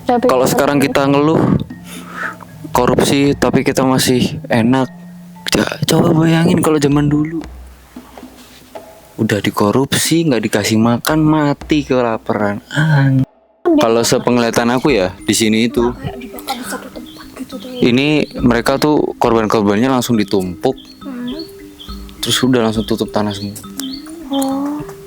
Kalau sekarang kita ngeluh korupsi tapi kita masih enak. Coba bayangin kalau zaman dulu udah dikorupsi, nggak dikasih makan, mati kelaparan. Kalau sepenglihatan aku ya di sini itu, ini mereka tuh korban-korbannya langsung ditumpuk, terus udah langsung tutup tanah semua.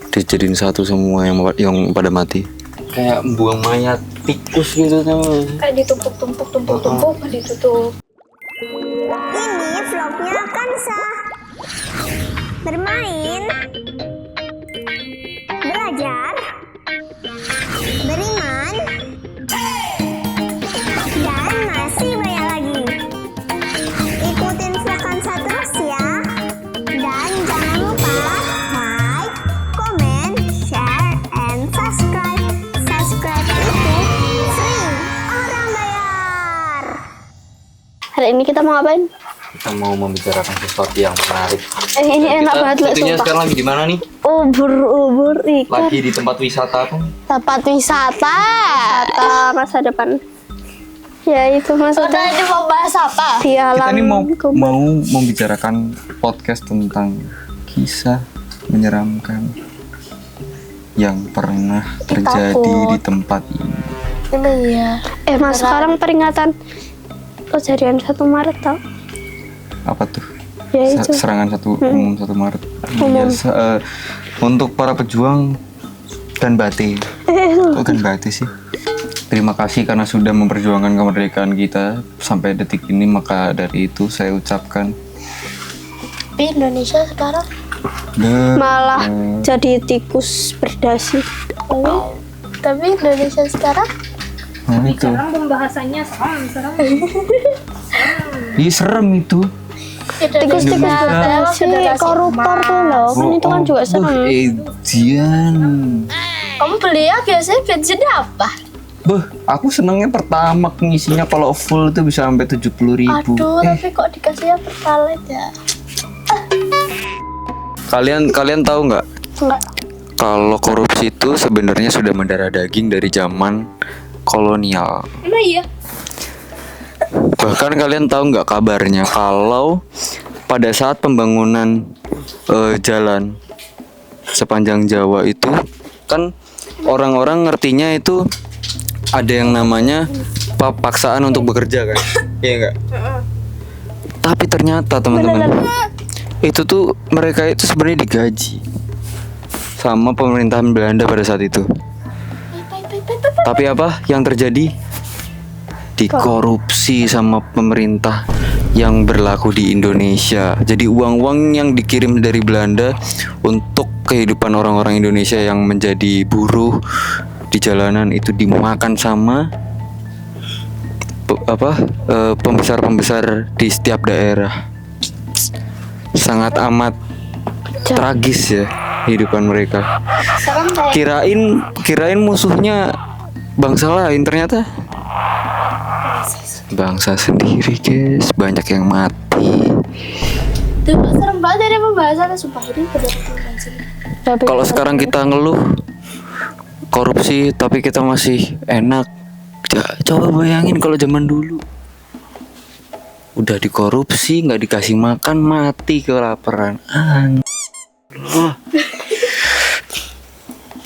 Dijadiin satu semua yang pada mati. Kayak buang mayat tikus gitu tuh. Kayak ditumpuk ditutup. Ini vlognya Kansa. Bermain, belajar, beriman, dan masih banyak lagi. Ikutin vlog Kansa terus ya. Dan jangan lupa like, comment, share, and subscribe. Subscribe itu free, orang bayar. Hari ini kita mau ngapain? Kita mau membicarakan sesuatu yang menarik. Ini enak banget loh, Itunya sumpah. sekarang lagi di mana nih? Ubur ikan. Lagi di tempat wisata apa? Tempat wisata masa depan. Ya itu maksudnya. Ini mau bahas apa? Di alam. Kita ini mau membicarakan podcast tentang kisah menyeramkan yang pernah terjadi takut. di tempat ini. Iya. Mas sekarang peringatan kejadian 1 Maret tau? Apa tuh? Ya itu. Serangan umum 1 Maret. Biasa, untuk para pejuang dan Bate. Kok kan Bate sih? Terima kasih karena sudah memperjuangkan kemerdekaan kita sampai detik ini, maka dari itu saya ucapkan. Tapi Indonesia sekarang malah jadi tikus berdasi. Tapi Indonesia sekarang itu. Sekarang pembahasannya serem. Ih, serem itu. tikus berdasi koruptor tuh loh. Kan itu kan juga serem. Jian. Kamu beli ya biasanya bensin apa? Aku senengnya pertama ngisinya kalau full itu bisa sampai 70.000. Aduh, tapi kok dikasihnya pertalite ya? Kalian tahu nggak? Enggak. Kalau korupsi itu sebenarnya sudah mendarah daging dari zaman kolonial. Emang iya? Bahkan kalian tahu nggak kabarnya kalau pada saat pembangunan jalan sepanjang Jawa itu kan orang-orang ngertinya itu ada yang namanya paksaan untuk bekerja kan? Iya nggak? Tapi ternyata teman-teman itu tuh mereka itu sebenarnya digaji sama pemerintahan Belanda pada saat itu. Tapi apa yang terjadi? Dikorupsi sama pemerintah yang berlaku di Indonesia. Jadi uang-uang yang dikirim dari Belanda untuk kehidupan orang-orang Indonesia yang menjadi buruh di jalanan itu dimakan sama pembesar-pembesar di setiap daerah. Sangat amat tragis ya kehidupan mereka. Kirain musuhnya bangsa lain, ternyata bangsa sendiri, guys. Banyak yang mati. Tuh, serem banget ada pembahasannya, sumpah ini benar-benar. Kalau sekarang kita ngeluh korupsi tapi kita masih enak. Coba bayangin kalau zaman dulu udah dikorupsi, nggak dikasih makan, mati kelaparan.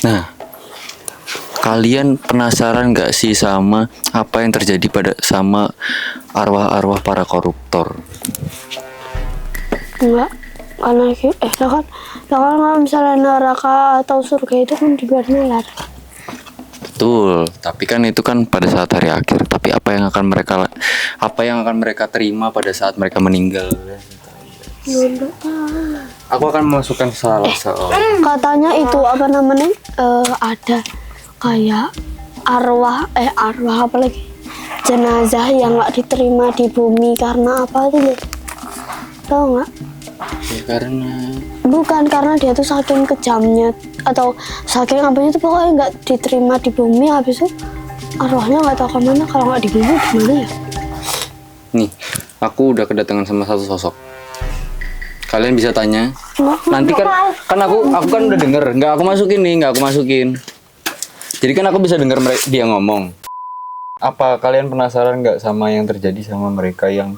Nah, kalian penasaran nggak sih sama apa yang terjadi sama arwah-arwah para koruptor? Enggak, karena kan kalau misalnya neraka atau surga itu kan di luar nalar. Betul, tapi kan itu kan pada saat hari akhir. Tapi apa yang akan mereka terima pada saat mereka meninggal? Aku akan memasukkan salah seorang. Katanya itu apa namanya? Ada kayak arwah apa lagi? Jenazah yang nggak diterima di bumi karena apa tuh? Tahu nggak? Ya, karena bukan karena dia tuh saking kejamnya atau saking apanya tuh pokoknya nggak diterima di bumi, habis itu arwahnya nggak tahu kemana. Kalau nggak di bumi gimana ya? nih, aku udah kedatangan sama satu sosok. Kalian bisa tanya. Nanti kan aku kan udah denger. Nggak aku masukin. Jadi kan aku bisa denger dia ngomong. apa kalian penasaran nggak sama yang terjadi sama mereka yang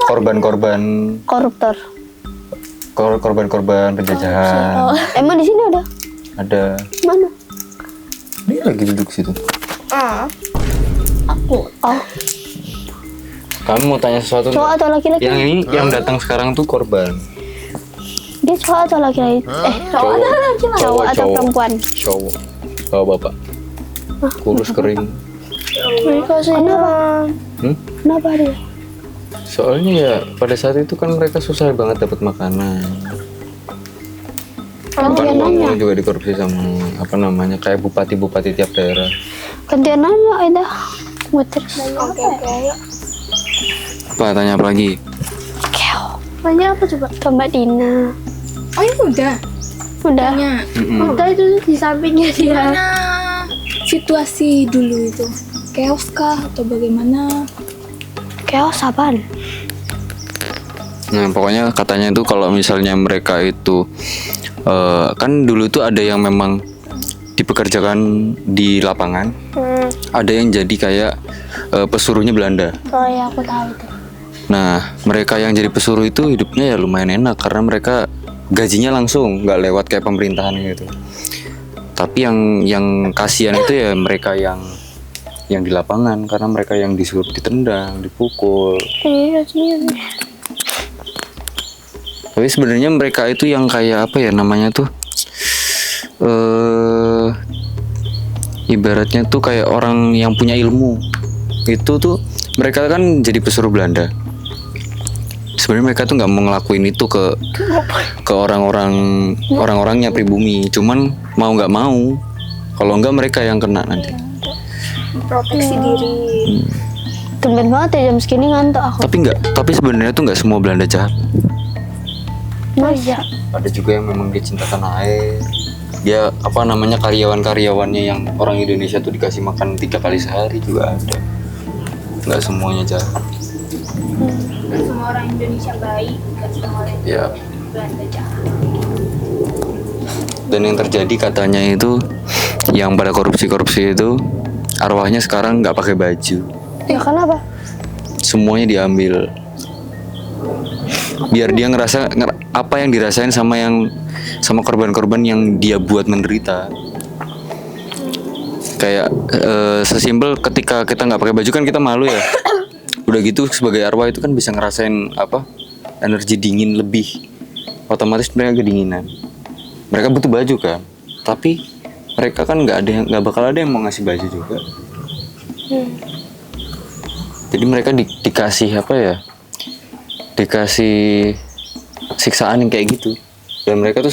korban-korban Koruptor. korban-korban penjajahan? Emang di sini ada? Ada. Mana? Dia lagi duduk situ. Aku. Oh, Kamu mau tanya sesuatu cowok nggak? atau laki-laki? Yang ini yang datang sekarang tuh korban. Dia cowok atau laki-laki? Cowok atau laki-laki? Cowok atau perempuan? Cowok. Bawa bapak. Kurus kering. Kenapa? Kenapa dia? Soalnya ya pada saat itu kan mereka susah banget dapat makanan. Kan Kan dia nanya. uangnya juga dikorupsi sama apa namanya kayak bupati-bupati tiap daerah. Kan dia nanya, Aida. Muter. Apa tanya apa lagi? Nanya apa coba? Ke Mbak Dina. Oh ini udah. Udah. Tanya. Udah itu di sampingnya dia. Gimana situasi dulu itu? Chaos kah atau bagaimana? Chaos apaan? Nah pokoknya katanya itu kalau misalnya mereka itu kan dulu tuh ada yang memang dipekerjakan di lapangan, ada yang jadi kayak pesuruhnya Belanda. Oh ya, aku tahu itu. Nah mereka yang jadi pesuruh itu hidupnya ya lumayan enak karena mereka gajinya langsung nggak lewat kayak pemerintahan gitu. Tapi yang kasihan itu ya mereka yang di lapangan karena mereka yang disuruh ditendang, dipukul. Iya sih. Tapi sebenarnya mereka itu yang kayak apa ya namanya tuh ibaratnya tuh kayak orang yang punya ilmu. Itu tuh mereka kan jadi pesuruh Belanda. Sebenarnya mereka tuh nggak mau ngelakuin itu ke orang-orangnya pribumi. Cuman mau nggak mau, kalau nggak mereka yang kena nanti. Proteksi diri. Tumben banget ya jam segini ngantuk aku. Tapi sebenarnya tuh nggak semua Belanda jahat. Masa? Ada juga yang memang dia cinta tanah air. Dia apa namanya karyawan-karyawannya yang orang Indonesia tuh dikasih makan 3 kali sehari juga ada. Nggak semuanya jahat. Gak semua orang Indonesia baik, gak semua orang Ya. Belanda jahat. Dan yang terjadi katanya itu yang pada korupsi-korupsi itu arwahnya sekarang nggak pakai baju. Ya kenapa? Semuanya diambil. Biar dia ngerasa apa yang dirasain sama korban-korban yang dia buat menderita. Kayak sesimpel ketika kita nggak pakai baju kan kita malu ya. Udah gitu sebagai arwah itu kan bisa ngerasain apa energi dingin lebih, otomatis mereka kedinginan. Mereka butuh baju kan, tapi mereka kan nggak bakal ada yang mau ngasih baju juga. Jadi mereka dikasih apa ya, dikasih siksaan yang kayak gitu, dan mereka tuh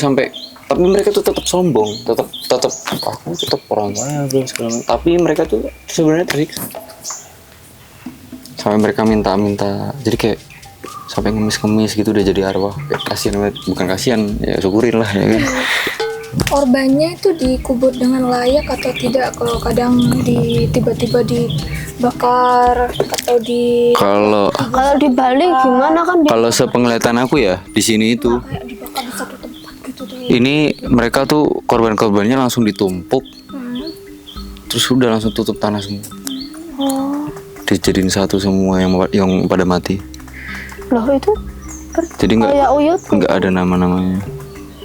tapi mereka tuh tetap sombong, tetap aku tetap orang kaya belum segala macam. Tapi mereka tuh sebenarnya tersiksa. Sampai mereka minta, jadi kayak sampai ngemis-ngemis gitu udah jadi arwah. Kayak kasihan banget, bukan kasihan, ya syukurin lah ya kan. Korbannya itu dikubur dengan layak atau tidak? Kalau kadang tiba-tiba dibakar atau Kalau dibalik gimana kan? kalau sepenglihatan aku ya di sini itu, kayak dibakar di satu tempat gitu tuh. ini mereka tuh korban-korbannya langsung ditumpuk, terus udah langsung tutup tanah semua. Dijadiin satu semua yang pada mati. Loh itu Jadi kayak uyut. nggak ada nama-namanya.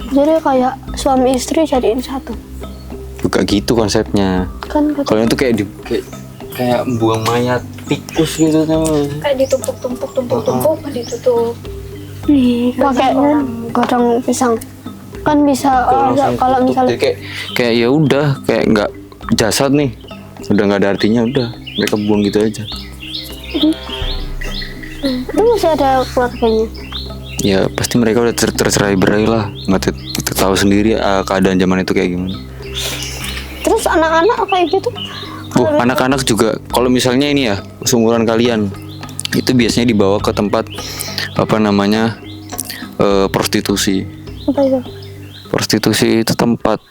Jadi kayak suami istri jadiin satu. Bukan gitu konsepnya. Kan gitu. Kalau itu kayak buang mayat tikus gitu sama. Kayak ditumpuk ditutup. Nih, pakai godong pisang. Kan bisa kalau misalnya Jadi kayak ya udah kayak nggak jasad nih. Udah nggak ada artinya, udah mereka buang gitu aja. itu masih ada keluarganya. Ya pasti mereka udah tercerai berai lah, nggak tahu sendiri keadaan zaman itu kayak gimana. Terus anak-anak kayak gitu. Anak-anak juga kalau misalnya ini ya seumuran kalian itu biasanya dibawa ke tempat apa namanya prostitusi. Apa itu? Prostitusi itu tempat